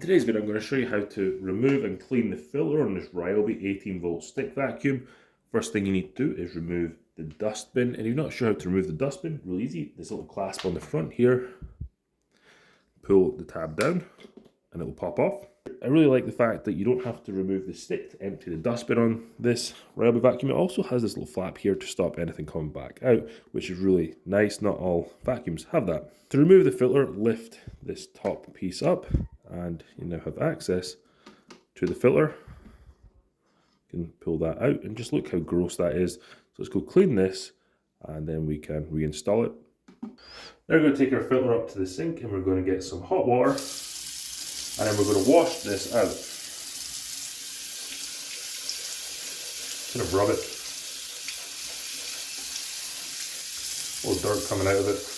today's video, I'm going to show you how to remove and clean the filter on this Ryobi 18V stick vacuum. First thing you need to do is remove the dustbin. And if you're not sure how to remove the dustbin, really easy. This little clasp on the front here. Pull the tab down and it will pop off. I really like the fact that you don't have to remove the stick to empty the dustbin on this Ryobi vacuum. It also has this little flap here to stop anything coming back out, which is really nice. Not all vacuums have that. To remove the filter, lift this top piece up and you now have access to the filter. You can pull that out and just look how gross that is. So let's go clean this and then we can reinstall it. Now we're going to take our filter up to the sink and we're going to get some hot water and then we're going to wash this out. Kind of rub it. A little dirt coming out of it.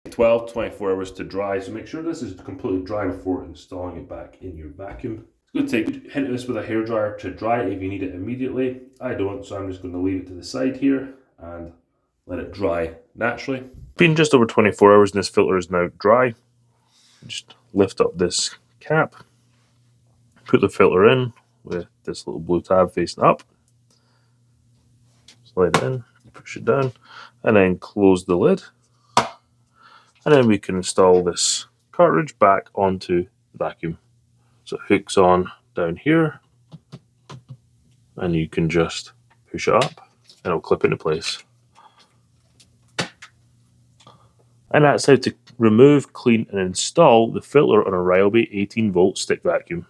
Take 12-24 hours to dry, so make sure this is completely dry before installing it back in your vacuum. It's going to hit this with a hairdryer to dry it if you need it immediately. I don't, so I'm just going to leave it to the side here and let it dry naturally. Been just over 24 hours and this filter is now dry. Just lift up this cap, put the filter in with this little blue tab facing up, slide it in, push it down, and then close the lid. And then we can install this cartridge back onto the vacuum. So it hooks on down here, and you can just push it up and it'll clip into place. And that's how to remove, clean and install the filter on a Ryobi 18V stick vacuum.